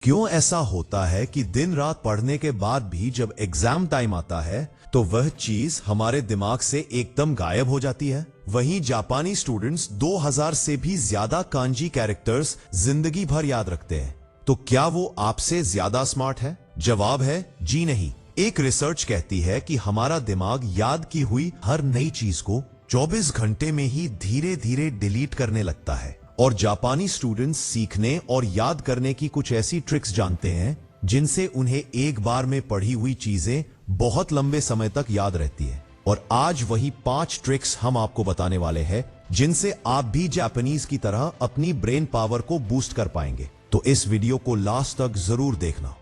क्यों ऐसा होता है कि दिन रात पढ़ने के बाद भी जब एग्जाम टाइम आता है तो वह चीज हमारे दिमाग से एकदम गायब हो जाती है। वहीं जापानी स्टूडेंट्स 2000 से भी ज्यादा कांजी कैरेक्टर्स जिंदगी भर याद रखते हैं। तो क्या वो आपसे ज्यादा स्मार्ट है? जवाब है जी नहीं। एक रिसर्च कहती है कि हमारा दिमाग याद की हुई हर नई चीज को 24 घंटे में ही धीरे धीरे डिलीट करने लगता है। और जापानी स्टूडेंट्स सीखने और याद करने की कुछ ऐसी ट्रिक्स जानते हैं जिनसे उन्हें एक बार में पढ़ी हुई चीजें बहुत लंबे समय तक याद रहती है। और आज वही 5 ट्रिक्स हम आपको बताने वाले हैं जिनसे आप भी जापानीज की तरह अपनी ब्रेन पावर को बूस्ट कर पाएंगे। तो इस वीडियो को लास्ट तक जरूर देखना।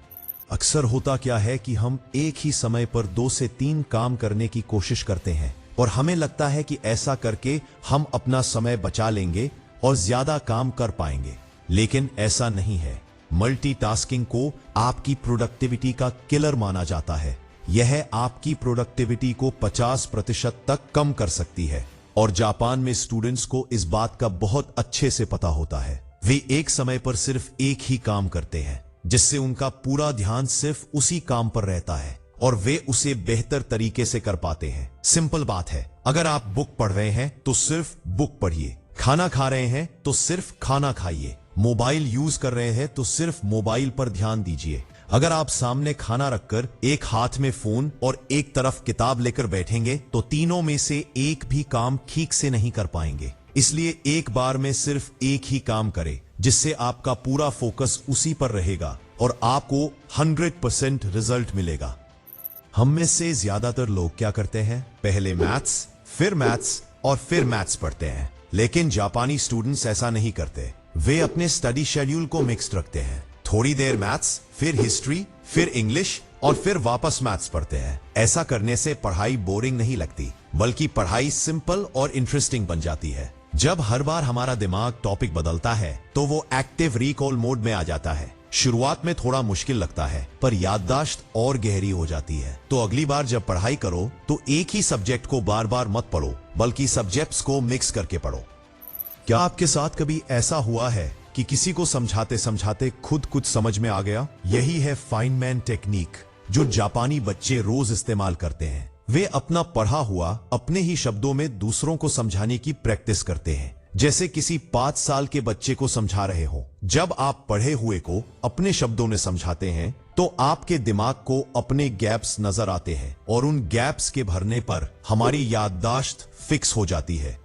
अक्सर होता क्या है कि हम एक ही समय पर 2 से 3 काम करने की कोशिश करते हैं और हमें लगता है कि ऐसा करके हम अपना समय बचा लेंगे और ज्यादा काम कर पाएंगे, लेकिन ऐसा नहीं है। मल्टीटास्किंग को आपकी प्रोडक्टिविटी का किलर माना जाता है। यह आपकी प्रोडक्टिविटी को 50% तक कम कर सकती है और जापान में स्टूडेंट्स को इस बात का बहुत अच्छे से पता होता है। वे एक समय पर सिर्फ एक ही काम करते हैं जिससे उनका पूरा ध्यान सिर्फ उसी काम पर रहता है और वे उसे बेहतर तरीके से कर पाते हैं। सिंपल बात है, अगर आप बुक पढ़ रहे हैं तो सिर्फ बुक पढ़िए, खाना खा रहे हैं तो सिर्फ खाना खाइए, मोबाइल यूज कर रहे हैं तो सिर्फ मोबाइल पर ध्यान दीजिए। अगर आप सामने खाना रखकर एक हाथ में फोन और एक तरफ किताब लेकर बैठेंगे तो तीनों में से एक भी काम ठीक से नहीं कर पाएंगे। इसलिए एक बार में सिर्फ एक ही काम करें जिससे आपका पूरा फोकस उसी पर रहेगा और आपको 100% रिजल्ट मिलेगा। हम में से ज्यादातर लोग क्या करते हैं, पहले मैथ्स और फिर मैथ्स पढ़ते हैं। लेकिन जापानी स्टूडेंट्स ऐसा नहीं करते। वे अपने स्टडी शेड्यूल को मिक्स्ड रखते हैं। थोड़ी देर मैथ्स, फिर हिस्ट्री, फिर इंग्लिश और फिर वापस मैथ्स पढ़ते हैं। ऐसा करने से पढ़ाई बोरिंग नहीं लगती, बल्कि पढ़ाई सिंपल और इंटरेस्टिंग बन जाती है। जब हर बार हमारा दिमाग टॉपिक बदलता है तो वो एक्टिव रिकॉल मोड में आ जाता है। शुरुआत में थोड़ा मुश्किल लगता है, पर याददाश्त और गहरी हो जाती है। तो अगली बार जब पढ़ाई करो तो एक ही सब्जेक्ट को बार बार मत पढ़ो, बल्कि सब्जेक्ट्स को मिक्स करके पढ़ो। क्या आपके साथ कभी ऐसा हुआ है कि किसी को समझाते समझाते खुद कुछ समझ में आ गया? यही है फाइनमैन टेक्निक जो जापानी बच्चे रोज इस्तेमाल करते हैं। वे अपना पढ़ा हुआ अपने ही शब्दों में दूसरों को समझाने की प्रैक्टिस करते हैं, जैसे किसी 5 साल के बच्चे को समझा रहे हो। जब आप पढ़े हुए को अपने शब्दों में समझाते हैं तो आपके दिमाग को अपने गैप्स नजर आते हैं और उन गैप्स के भरने पर हमारी याददाश्त फिक्स हो जाती है।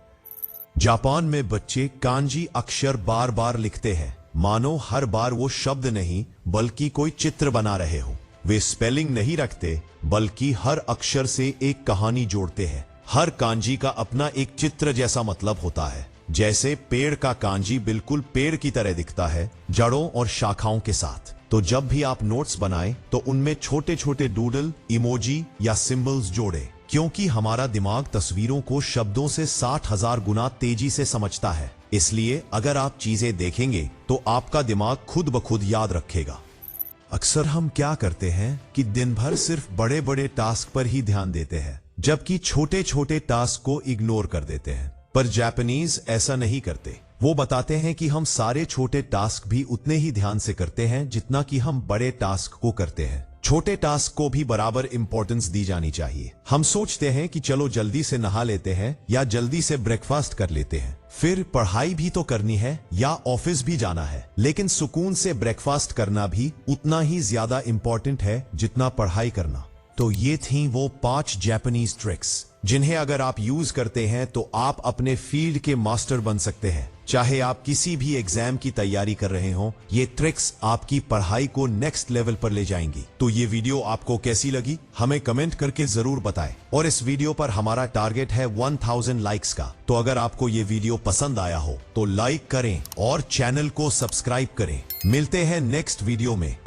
जापान में बच्चे कांजी अक्षर बार बार लिखते हैं, मानो हर बार वो शब्द नहीं बल्कि कोई चित्र बना रहे हो। वे स्पेलिंग नहीं रखते, बल्कि हर अक्षर से एक कहानी जोड़ते हैं। हर कांजी का अपना एक चित्र जैसा मतलब होता है। जैसे पेड़ का कांजी बिल्कुल पेड़ की तरह दिखता है, जड़ों और शाखाओं के साथ। तो जब भी आप नोट्स बनाएं तो उनमें छोटे छोटे डूडल, इमोजी या सिंबल्स जोड़ें, क्योंकि हमारा दिमाग तस्वीरों को शब्दों से 60,000 गुना तेजी से समझता है। इसलिए अगर आप चीजें देखेंगे तो आपका दिमाग खुद ब खुद याद रखेगा। अक्सर हम क्या करते हैं कि दिन भर सिर्फ बड़े बड़े टास्क पर ही ध्यान देते हैं, जबकि छोटे छोटे टास्क को इग्नोर कर देते हैं। पर जापानीज ऐसा नहीं करते। वो बताते हैं कि हम सारे छोटे टास्क भी उतने ही ध्यान से करते हैं जितना कि हम बड़े टास्क को करते हैं। छोटे टास्क को भी बराबर इंपॉर्टेंस दी जानी चाहिए। हम सोचते हैं कि चलो जल्दी से नहा लेते हैं या जल्दी से ब्रेकफास्ट कर लेते हैं, फिर पढ़ाई भी तो करनी है या ऑफिस भी जाना है। लेकिन सुकून से ब्रेकफास्ट करना भी उतना ही ज्यादा इंपॉर्टेंट है जितना पढ़ाई करना। तो ये थी वो 5 जापानीज ट्रिक्स जिन्हें अगर आप यूज करते हैं तो आप अपने फील्ड के मास्टर बन सकते हैं। चाहे आप किसी भी एग्जाम की तैयारी कर रहे हो, ये ट्रिक्स आपकी पढ़ाई को नेक्स्ट लेवल पर ले जाएंगी। तो ये वीडियो आपको कैसी लगी हमें कमेंट करके जरूर बताएं। और इस वीडियो पर हमारा टारगेट है 1000 लाइक्स का। तो अगर आपको ये वीडियो पसंद आया हो तो लाइक करें और चैनल को सब्सक्राइब करें। मिलते हैं नेक्स्ट वीडियो में।